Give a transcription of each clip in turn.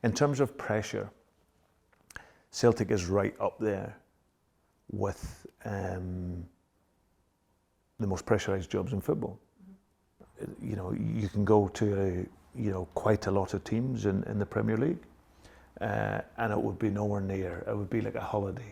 In terms of pressure, Celtic is right up there with the most pressurised jobs in football. You know, you can go to quite a lot of teams in the Premier League, and it would be nowhere near. It would be like a holiday.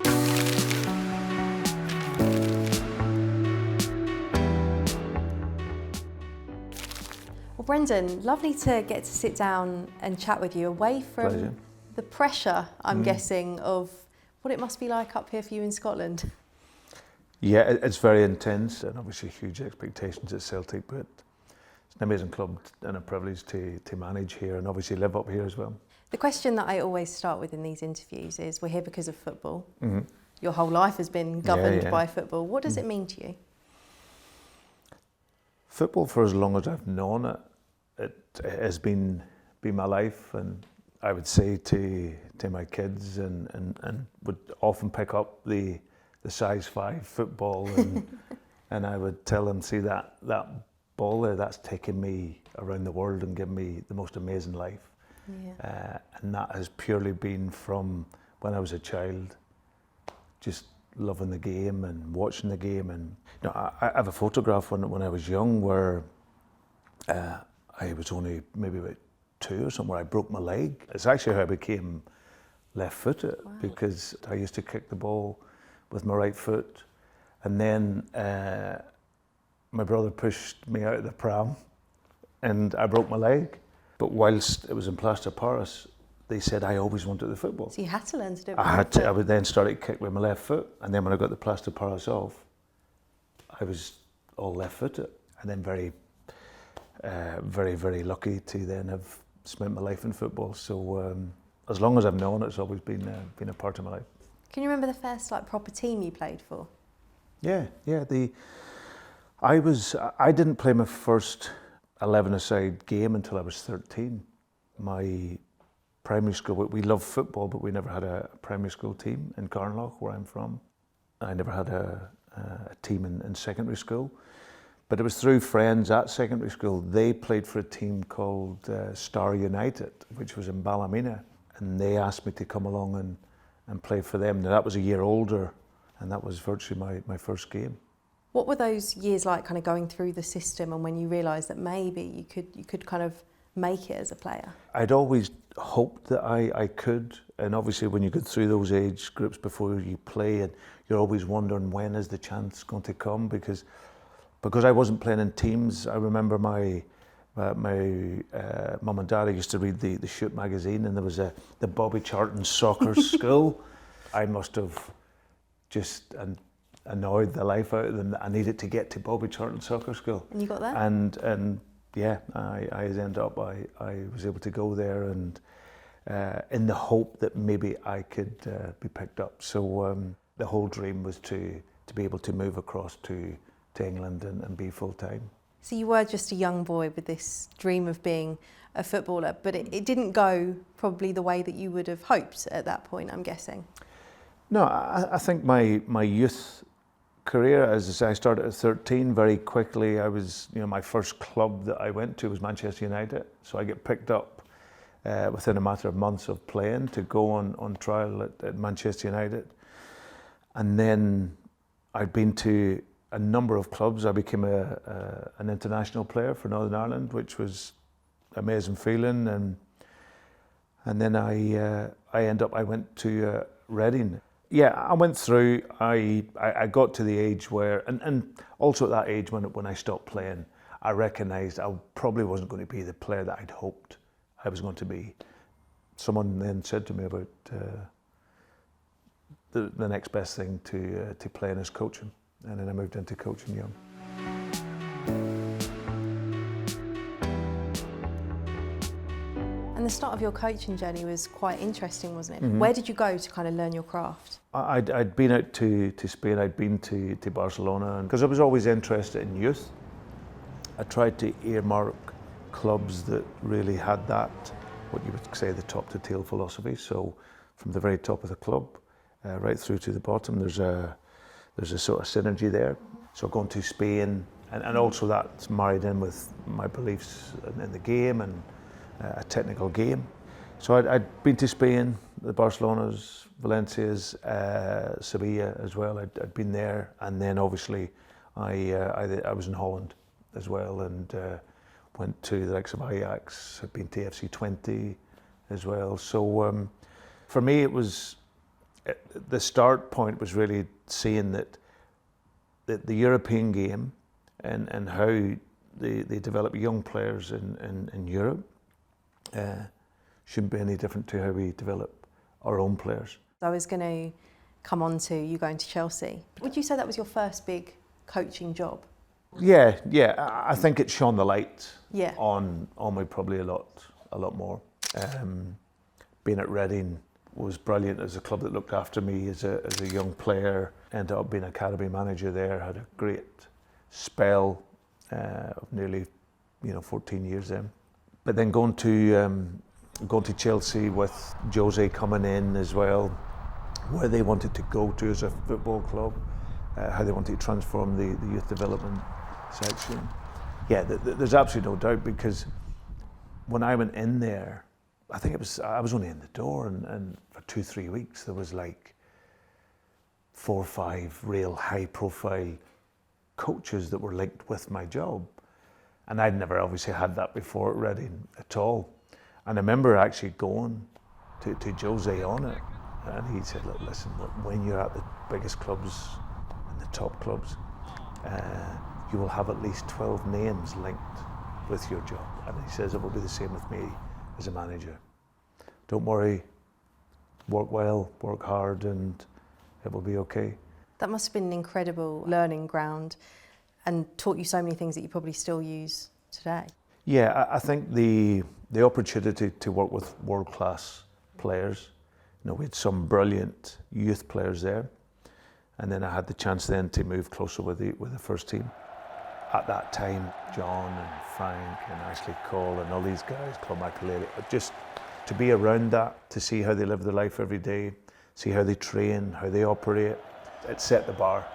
Well, Brendan, lovely to get to sit down and chat with you away from Pleasure. the pressure, I'm guessing, of what it must be like up here for you in Scotland. Yeah, it's very intense, and obviously huge expectations at Celtic, but it's an amazing club and a privilege to manage here and obviously live up here as well. The question that I always start with in these interviews is, we're here because of football. Mm-hmm. Your whole life has been governed Yeah. by football. What does it mean to you? Football, for as long as I've known it, it has been my life, and I would say to my kids and would often pick up the size 5 football and I would tell them, see that ball there, that's taken me around the world and given me the most amazing life. Yeah. And that has purely been from when I was a child, just loving the game and watching the game. And you know, I have a photograph when I was young where I was only maybe about 2 or something, where I broke my leg. It's actually how I became left-footed. Wow. Because I used to kick the ball with my right foot, and then my brother pushed me out of the pram and I broke my leg. But whilst it was in plaster Paris, they said I always wanted the football. So you had to learn to do it with I your foot. I would then start to kick with my left foot, and then when I got the plaster Paris off, I was all left-footed, and then very, very lucky to then have spent my life in football. So as long as I've known it, it's always been a part of my life. Can you remember the first proper team you played for? Yeah. I didn't play my first 11-a-side game until I was 13. My primary school, we loved football, but we never had a primary school team in Carnlough, where I'm from. I never had a team in secondary school, but it was through friends at secondary school. They played for a team called Star United, which was in Ballymena, and they asked me to come along and play for them. Now, that was a year older, and that was virtually my first game. What were those years like, kind of going through the system, and when you realised that maybe you could kind of make it as a player? I'd always hoped that I could, and obviously when you get through those age groups before you play, and you're always wondering when is the chance going to come, because I wasn't playing in teams. I remember my mum and dad, I used to read the Shoot magazine, and there was the Bobby Charlton soccer school. I must have just annoyed the life out of them. I needed to get to Bobby Charlton soccer school. And you got there? And yeah, I ended up, I was able to go there, and in the hope that maybe I could be picked up. So the whole dream was to be able to move across to England and be full-time. So you were just a young boy with this dream of being a footballer, but it didn't go probably the way that you would have hoped at that point, I'm guessing. No, I think my youth career, as I started at 13, very quickly I was, my first club that I went to was Manchester United. So I get picked up within a matter of months of playing to go on trial at Manchester United. And then I'd been to a number of clubs. I became an international player for Northern Ireland, which was an amazing feeling. And then I went to Reading. Yeah, I went through, I got to the age where, and also at that age when I stopped playing, I recognised I probably wasn't going to be the player that I'd hoped I was going to be. Someone then said to me about the next best thing to playing is coaching, and then I moved into coaching young. And the start of your coaching journey was quite interesting, wasn't it? Mm-hmm. Where did you go to kind of learn your craft? I'd been out to Spain, I'd been to Barcelona, because I was always interested in youth. I tried to earmark clubs that really had that, what you would say, the top to tail philosophy. So from the very top of the club, right through to the bottom, there's a sort of synergy there. So going to Spain, and also that's married in with my beliefs in the game and a technical game. So I'd been to Spain, the Barcelonas, Valencias, Sevilla as well. I'd been there, and then obviously I was in Holland as well, and went to the likes of Ajax. I've been to FC 20 as well. So for me, it was the start point was really seeing that the European game and how they develop young players in Europe shouldn't be any different to how we develop our own players. I was going to come on to you going to Chelsea. Would you say that was your first big coaching job? Yeah. I think it shone the light on me probably a lot more. Being at Reading was brilliant as a club that looked after me as a young player. Ended up being academy manager there. Had a great spell of nearly 14 years then. But then going to Chelsea with Jose coming in as well, where they wanted to go to as a football club, how they wanted to transform the youth development section. Yeah, there's absolutely no doubt, because when I went in there, I think I was only in the door, and for 2-3 weeks there was like 4 or 5 real high profile coaches that were linked with my job. And I'd never obviously had that before at Reading at all. And I remember actually going to Jose on it, and he said, look, listen, when you're at the biggest clubs and the top clubs, you will have at least 12 names linked with your job. And he says it will be the same with me as a manager. Don't worry, work well, work hard, and it will be okay. That must have been an incredible learning ground and taught you so many things that you probably still use today. Yeah, I think the opportunity to work with world-class players, we had some brilliant youth players there, and then I had the chance then to move closer with the first team. At that time, John and Frank and Ashley Cole and all these guys, Claude Makalele, just to be around that, to see how they live their life every day, see how they train, how they operate, it set the bar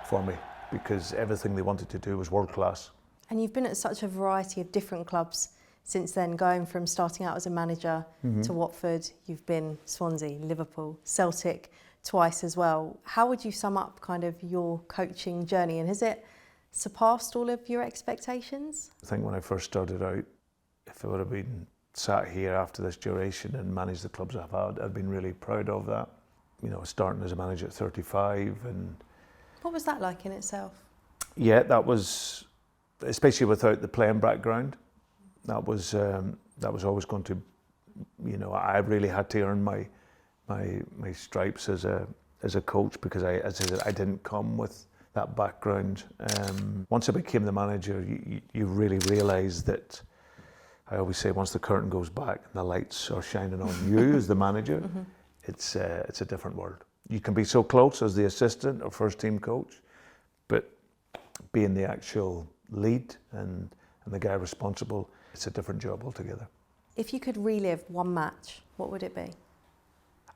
for me, because everything they wanted to do was world-class. And you've been at such a variety of different clubs since then, going from starting out as a manager to Watford, you've been Swansea, Liverpool, Celtic twice as well. How would you sum up kind of your coaching journey, and has it surpassed all of your expectations? I think when I first started out, if I would have been sat here after this duration and managed the clubs I've had, I'd been really proud of that. Starting as a manager at 35. And what was that like in itself? Yeah, that was, especially without the playing background, that was always going to, I really had to earn my stripes as a coach, because as I said, I didn't come with that background. Once I became the manager, you really realise that, I always say, once the curtain goes back and the lights are shining on you as the manager, it's a different world. You can be so close as the assistant or first team coach, but being the actual lead and the guy responsible, it's a different job altogether. If you could relive one match, what would it be?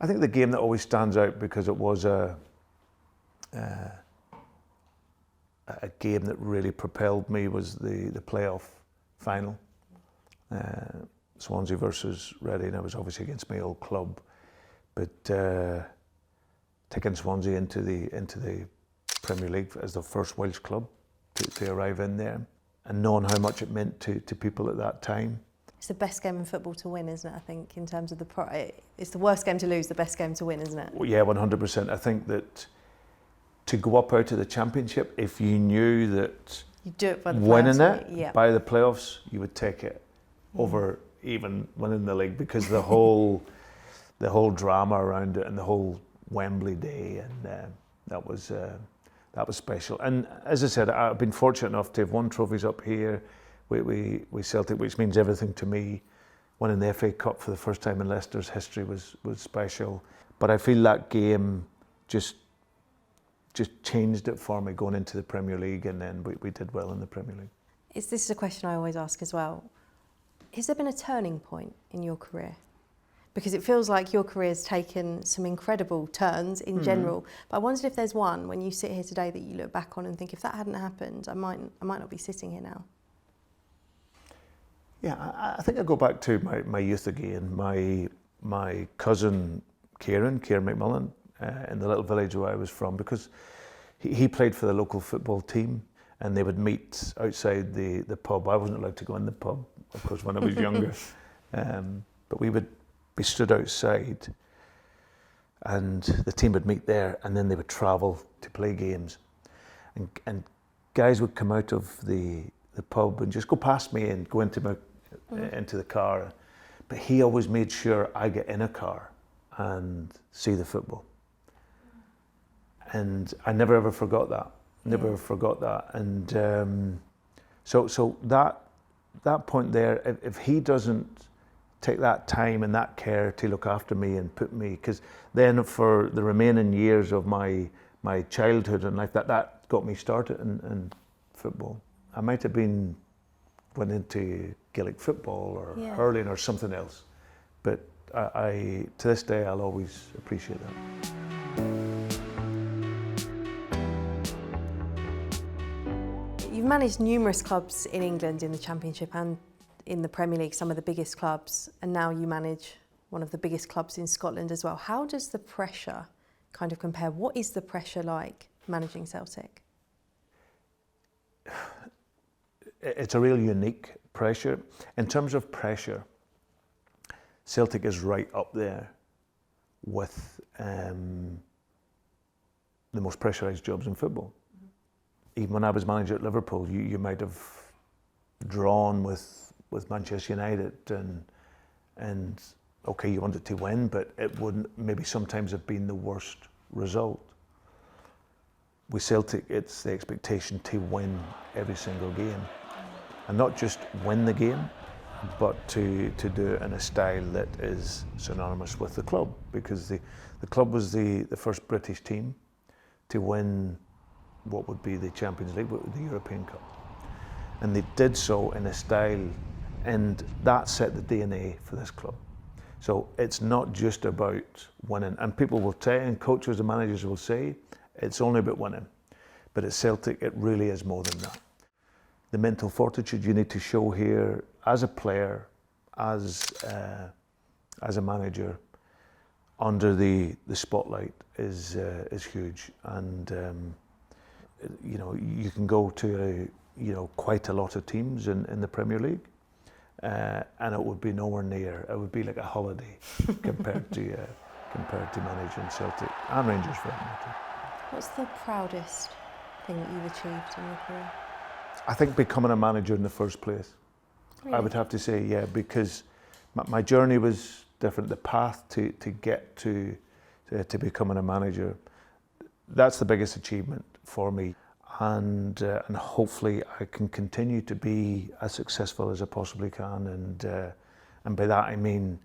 I think the game that always stands out, because it was a game that really propelled me, was the playoff final. Swansea versus Reading. I was obviously against my old club, but taking Swansea into the Premier League as the first Welsh club to arrive in there, and knowing how much it meant to people at that time. It's the best game in football to win, isn't it? I think in terms of it's the worst game to lose, the best game to win, isn't it? Well, yeah, 100%. I think that to go up out of the Championship, if you knew that you do it by the winning playoffs, it by the playoffs, you would take it over even winning the league, because the whole drama around it and the whole Wembley day, and that was special. And as I said, I've been fortunate enough to have won trophies up here with Celtic, which means everything to me. Winning the FA Cup for the first time in Leicester's history was special. But I feel that game just changed it for me going into the Premier League, and then we did well in the Premier League. This is a question I always ask as well. Has there been a turning point in your career? Because it feels like your career has taken some incredible turns in general. But I wondered if there's one when you sit here today that you look back on and think, if that hadn't happened, I might not be sitting here now. Yeah, I think I go back to my youth again. My cousin Kieran McMillan, in the little village where I was from, because he played for the local football team, and they would meet outside the pub. I wasn't allowed to go in the pub, of course, when I was younger. But we would be stood outside, and the team would meet there, and then they would travel to play games. And guys would come out of the pub and just go past me and go into the car. But he always made sure I get in a car and see the football. And I never ever forgot that. Never ever forgot that. And so that point there, if he doesn't take that time and that care to look after me and put me, because then for the remaining years of my childhood and life, that got me started in football. I might have went into Gaelic football or hurling or something else, but I to this day I'll always appreciate that. You've managed numerous clubs in England in the Championship and in the Premier League, some of the biggest clubs, and now you manage one of the biggest clubs in Scotland as well. How does the pressure kind of compare? What is the pressure like managing Celtic? It's a real unique pressure. In terms of pressure, Celtic is right up there with the most pressurised jobs in football. Even when I was manager at Liverpool, you might have drawn with Manchester United and okay, you wanted to win, but it wouldn't maybe sometimes have been the worst result. With Celtic, it's the expectation to win every single game. And not just win the game, but to do it in a style that is synonymous with the club, because the club was the first British team to win what would be the Champions League, the European Cup. And they did so in a style, and that set the DNA for this club. So it's not just about winning, and people will say, and coaches and managers will say, it's only about winning. But at Celtic, it really is more than that. The mental fortitude you need to show here as a player, as a manager, under the spotlight is huge. And you can go to quite a lot of teams in the Premier League, and it would be nowhere near. It would be like a holiday compared to managing Celtic and Rangers for that matter. What's the proudest thing that you've achieved in your career? I think becoming a manager in the first place. Really? I would have to say, yeah, because my journey was different. The path to get to becoming a manager, that's the biggest achievement for me. And hopefully I can continue to be as successful as I possibly can. And by that I mean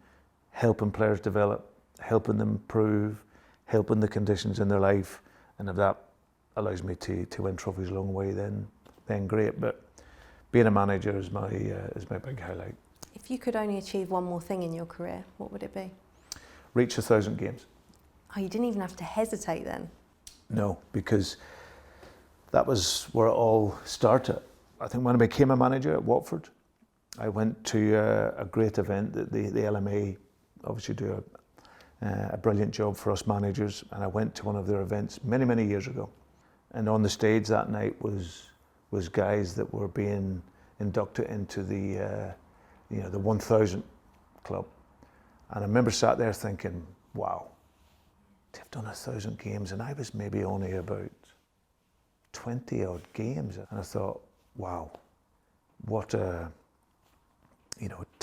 helping players develop, helping them improve, helping the conditions in their life. And if that allows me to win trophies along the way, then great. But being a manager is my big highlight. If you could only achieve one more thing in your career, what would it be? Reach 1,000 games. Oh, you didn't even have to hesitate then? No, because that was where it all started. I think when I became a manager at Watford, I went to a great event that the LMA obviously do a brilliant job for us managers, and I went to one of their events many, many years ago. And on the stage that night was guys that were being inducted into the 1,000 club. And I remember sat there thinking, wow, they've done 1,000 games, and I was maybe only about 20 odd games. And I thought, wow, what to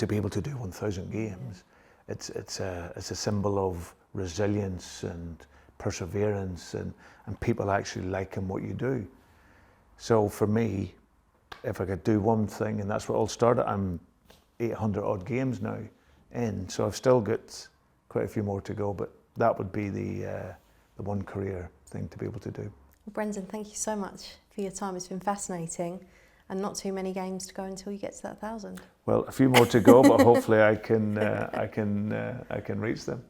be able to do 1,000 games, it's a symbol of resilience and perseverance and people actually liking what you do. So for me, if I could do one thing, and that's where it all started, I'm 800 odd games now in, so I've still got quite a few more to go, but that would be the one career thing to be able to do. Well, Brendan, thank you so much for your time. It's been fascinating, and not too many games to go until you get to that 1,000. Well, a few more to go, but hopefully I can reach them.